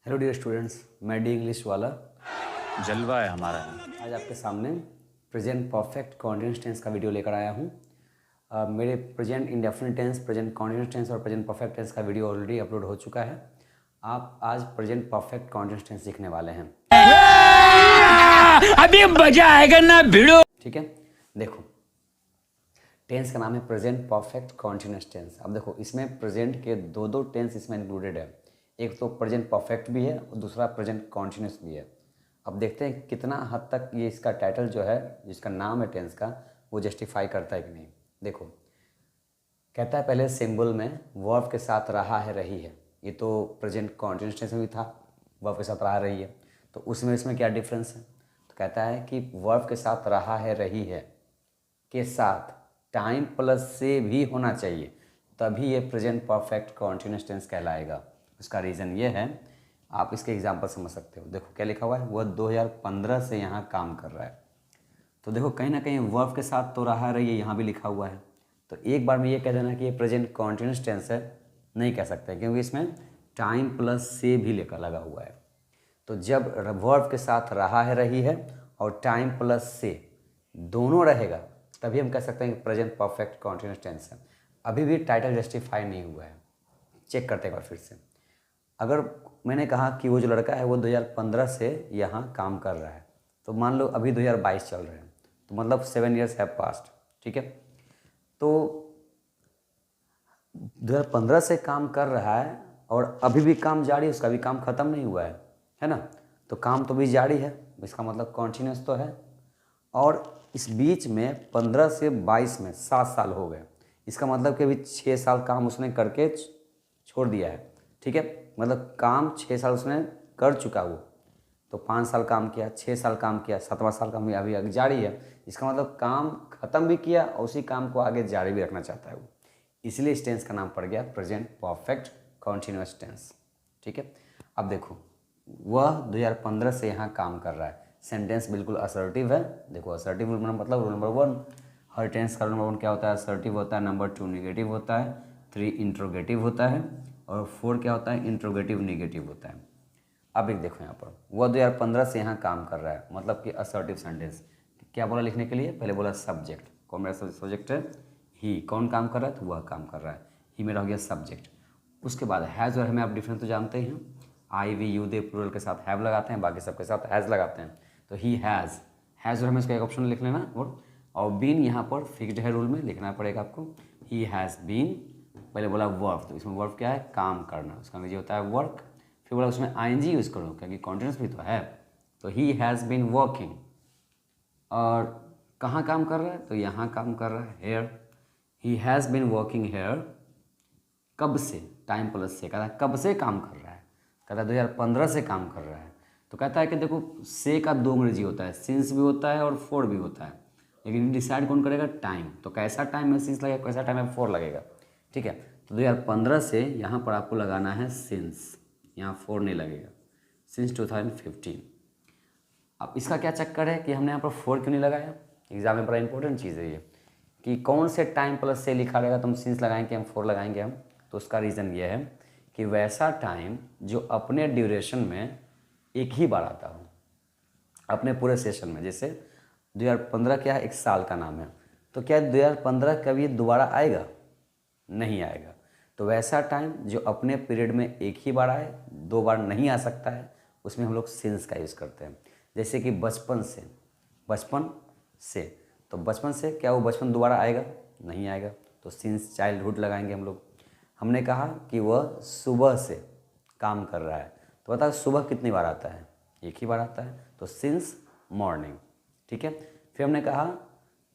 Hello dear students, मैं the English वाला जलवा है हमारा। आज आपके सामने प्रेजेंट परफेक्ट कॉन्टिन्यूअस टेंस का वीडियो लेकर आया हूँ। मेरे present indefinite tense, present continuous tense और प्रेजेंट परफेक्ट टेंस का वीडियो ऑलरेडी अपलोड हो चुका है। आप आज प्रेजेंट परफेक्ट कॉन्टिन्यूअस टेंस सीखने वाले हैं। अभी मजा आएगा ना भिड़ो। ठीक है, देखो टेंस का नाम है प्रेजेंट परफेक्ट कॉन्टिन्यूअस टेंस। अब देखो इसमें प्रेजेंट के दो टेंस इसमें इंक्लूडेड है। एक तो प्रेजेंट परफेक्ट भी है और दूसरा प्रेजेंट कॉन्टिन्यूअस भी है। अब देखते हैं कितना हद तक ये इसका टाइटल जो है, जिसका नाम है टेंस का, वो जस्टिफाई करता है कि नहीं। देखो कहता है पहले सिंबल में वर्ब के साथ रहा है, रही है। ये तो प्रेजेंट कॉन्टिन्यूअस टेंस में भी था, वर्ब के साथ रहा रही है। तो उसमें इसमें क्या डिफरेंस है? तो कहता है कि वर्ब के साथ रहा है, रही है के साथ टाइम प्लस से भी होना चाहिए, तभी ये प्रेजेंट परफेक्ट कॉन्टिन्यूअस टेंस कहलाएगा। उसका रीज़न ये है, आप इसके एग्जांपल समझ सकते हो। देखो क्या लिखा हुआ है, वह 2015 से यहाँ काम कर रहा है। तो देखो कहीं ना कहीं वर्ब के साथ तो रहा रही है, यहाँ भी लिखा हुआ है। तो एक बार में ये कह देना कि ये प्रेजेंट कॉन्टिन्यूअस टेंस है, नहीं कह सकते, क्योंकि इसमें टाइम प्लस से भी लेकर लगा हुआ है। तो जब वर्ब के साथ रहा है, रही है और टाइम प्लस से दोनों रहेगा, तभी हम कह सकते हैं कि प्रेजेंट परफेक्ट कॉन्टिन्यूअस टेंस है। अभी भी टाइटल जस्टिफाई नहीं हुआ है, चेक करते हैं एक बार फिर से। अगर मैंने कहा कि वो जो लड़का है वो 2015 से यहाँ काम कर रहा है, तो मान लो अभी 2022 चल रहे हैं, तो मतलब 7 ईयर्स हैव पास्ट। ठीक है, तो 2015 से काम कर रहा है और अभी भी काम जारी है, उसका भी काम ख़त्म नहीं हुआ है ना। तो काम तो भी जारी है, इसका मतलब कॉन्टिन्यूस तो है। और इस बीच में 15 से 22 में 7 साल हो गए, इसका मतलब कि अभी 6 साल काम उसने करके छोड़ दिया है। ठीक है, मतलब काम 6 साल उसने कर चुका वो। तो 5 साल काम किया, 6 साल काम किया, 7वां साल काम अभी जारी है। इसका मतलब काम ख़त्म भी किया और उसी काम को आगे जारी भी रखना चाहता है वो। इसलिए इस टेंस का नाम पड़ गया प्रेजेंट परफेक्ट कॉन्टिन्यूअस टेंस। ठीक है, अब देखो वह 2015 से यहाँ काम कर रहा है। सेंटेंस बिल्कुल असर्टिव है। देखो असर्टिव मतलब रूल नंबर 1, हर टेंस का रूल नंबर 1 क्या होता है? असर्टिव होता है। नंबर 2 निगेटिव होता है। 3 इंट्रोगेटिव होता है और 4 क्या होता है? इंट्रोगेटिव निगेटिव होता है। अब एक देखो यहाँ पर वह 2015 से यहाँ काम कर रहा है, मतलब कि असर्टिव सेंटेंस। क्या बोला लिखने के लिए? पहले बोला सब्जेक्ट। कौन मेरा सब्जेक्ट है? ही। कौन काम कर रहा है? तो वह काम कर रहा है। ही मेरा हो गया सब्जेक्ट। उसके बाद हैज़ और हमें आप डिफरेंस तो जानते हैं। आई वी यू दे प्लूरल के साथ हैव लगाते हैं, बाकी सबके साथ हैज़ लगाते हैं। तो ही हैज़ और हमें इसका एक ऑप्शन लिख लेना। और बीन यहाँ पर फिक्स्ड है, रूल में लिखना पड़ेगा आपको। He has been. पहले बोला वर्ब, तो इसमें वर्ब क्या है? काम करना, उसका अंग्रेजी होता है वर्क। फिर बोला उसमें आईएनजी यूज़ करो, क्योंकि कॉन्टिन्यूअस भी तो है। तो ही हैज़ बीन वर्किंग। और कहाँ काम कर रहा है? तो यहाँ काम कर रहा है, here. He has been working here. कब से? टाइम प्लस से। कहता है कब से काम कर रहा है? कहता है 2015 से काम कर रहा है। तो कहता है कि देखो से का 2 अंग्रेजी होता है, सिंस भी होता है और फोर भी होता है, लेकिन डिसाइड कौन करेगा? टाइम। तो कैसा टाइम में सिंस लगेगा, कैसा टाइम में फोर लगेगा। ठीक है, तो 2015 से यहाँ पर आपको लगाना है सिंस, यहाँ फोर नहीं लगेगा, सिंस 2015। अब इसका क्या चक्कर है कि हमने यहाँ पर फोर क्यों नहीं लगाया? एग्जाम में बड़ा इंपॉर्टेंट चीज़ है ये, कि कौन से टाइम प्लस से लिखा रहेगा तो हम सिंस लगाएंगे, हम फोर लगाएंगे हम। तो उसका रीज़न ये है कि वैसा टाइम जो अपने ड्यूरेशन में एक ही बार आता हो, अपने पूरे सेशन में। जैसे 2015 क्या है? एक साल का नाम है, तो क्या 2015 कभी दोबारा आएगा? नहीं आएगा। तो वैसा टाइम जो अपने पीरियड में एक ही बार आए, 2 बार नहीं आ सकता है, उसमें हम लोग सिंस का यूज़ करते हैं। जैसे कि बचपन से, बचपन से, तो बचपन से क्या वो बचपन दोबारा आएगा? नहीं आएगा। तो सिंस चाइल्डहुड लगाएंगे हम लोग। हमने कहा कि वह सुबह से काम कर रहा है, तो बताओ सुबह कितनी बार आता है? एक ही बार आता है, तो सिंस मॉर्निंग। ठीक है, फिर हमने कहा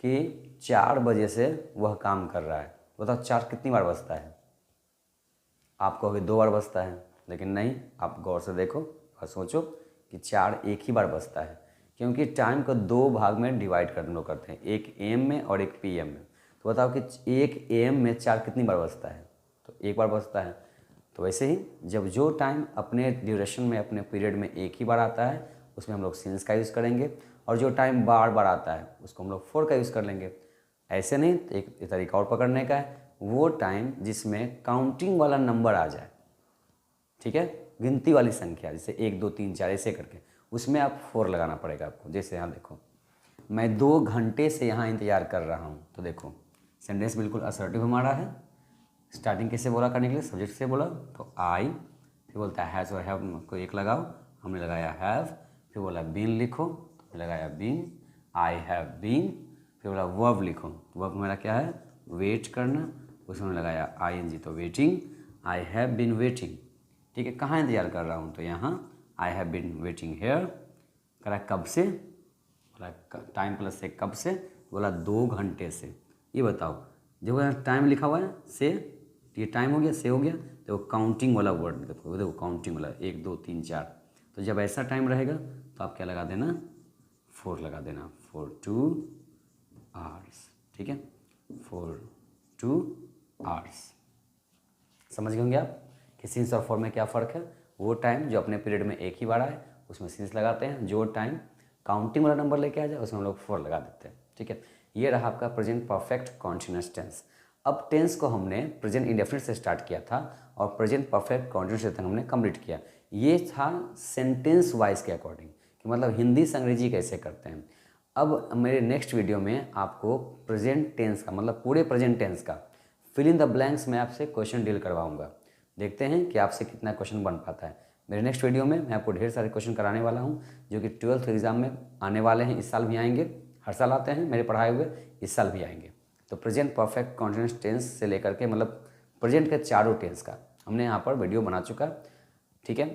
कि 4 बजे से वह काम कर रहा है, बताओ 4 कितनी बार बजता है? आप कहोगे 2 बार बजता है, लेकिन नहीं, आप गौर से देखो और सोचो कि 4 एक ही बार बजता है, क्योंकि टाइम को 2 भाग में डिवाइड कर लोग करते हैं, एक एम में और एक पीएम में। तो बताओ कि एक एम में 4 कितनी बार बजता है? तो एक बार बजता है। तो वैसे ही जब जो टाइम अपने ड्यूरेशन में, अपने पीरियड में एक ही बार आता है, उसमें हम लोग सिंस का यूज़ करेंगे, और जो टाइम बार बार आता है उसको हम लोग फोर का यूज़ कर लेंगे। ऐसे नहीं, एक तरीका और पकड़ने का है, वो टाइम जिसमें काउंटिंग वाला नंबर आ जाए। ठीक है, गिनती वाली संख्या, जैसे 1 2 3 4 ऐसे करके, उसमें आप 4 लगाना पड़ेगा आपको। जैसे यहाँ देखो, मैं 2 घंटे से यहाँ इंतज़ार कर रहा हूँ, तो देखो सेंटेंस बिल्कुल असर्टिव हमारा है। स्टार्टिंग कैसे बोला करने के लिए, सब्जेक्ट से बोला, तो आई, फिर बोलता है हैज़ और हैव को एक लगाओ, हमने लगाया हैव, फिर बोला बीन लिखो, तो लगाया बीन, आई हैव बीन, फिर बोला वर्ब लिखो, तो वर्ब मेरा क्या है, वेट करना, उसमें लगाया ING, तो waiting, I have been waiting. ठीक है, कहाँ इंतजार कर रहा हूँ, तो यहाँ I have been waiting here. करा कब से, बोला टाइम प्लस से कब से, बोला 2 घंटे से। ये बताओ, जब टाइम लिखा हुआ है से, ये टाइम हो गया, से हो गया, तो काउंटिंग वाला वर्ड देखो, देखो काउंटिंग वाला 1 2 3 4, तो जब ऐसा टाइम रहेगा तो आप क्या लगा देना, 4 लगा देना, 4 2 आवर्स। ठीक है, 4 2 आवर्स। समझ गए होंगे आप कि सिंस और फॉर में क्या फ़र्क है। वो टाइम जो अपने पीरियड में एक ही बार आए उसमें सिंस लगाते हैं, जो टाइम काउंटिंग वाला नंबर लेके आ जाए उसमें हम लोग 4 लगा देते हैं। ठीक है, ये रहा आपका प्रेजेंट परफेक्ट कॉन्टिन्यूअस टेंस। अब टेंस को हमने प्रेजेंट इंडेफिनिट से स्टार्ट किया था और प्रेजेंट परफेक्ट कॉन्टिन्यूअस से हमने कंप्लीट किया। ये था सेंटेंस वाइज के अकॉर्डिंग, कि मतलब हिंदी से अंग्रेजी कैसे करते हैं। अब मेरे नेक्स्ट वीडियो में आपको प्रेजेंट टेंस का, मतलब पूरे प्रेजेंट टेंस का फिल इन द ब्लैंक्स में आपसे क्वेश्चन डील करवाऊंगा। देखते हैं कि आपसे कितना क्वेश्चन बन पाता है। मेरे नेक्स्ट वीडियो में मैं आपको ढेर सारे क्वेश्चन कराने वाला हूं, जो कि 12th एग्जाम में आने वाले हैं। इस साल भी आएंगे, हर साल आते हैं मेरे पढ़ाए हुए, इस साल भी आएंगे। तो प्रेजेंट परफेक्ट कॉन्टिन्यूअस टेंस से लेकर के मतलब प्रेजेंट के चारों टेंस का हमने यहाँ पर वीडियो बना चुका। ठीक है,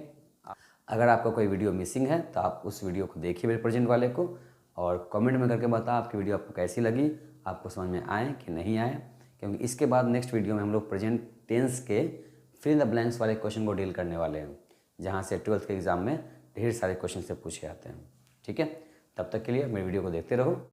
अगर आपका कोई वीडियो मिसिंग है तो आप उस वीडियो को देखिए मेरे प्रेजेंट वाले को, और कमेंट में करके बताओ आपकी वीडियो आपको कैसी लगी, आपको समझ में आए कि नहीं आए। क्योंकि इसके बाद नेक्स्ट वीडियो में हम लोग प्रेजेंट टेंस के फिल इन द ब्लैंक्स वाले क्वेश्चन को डील करने वाले हैं, जहाँ से 12th के एग्ज़ाम में ढेर सारे क्वेश्चन से पूछे जाते हैं। ठीक है, तब तक के लिए मेरी वीडियो को देखते रहो।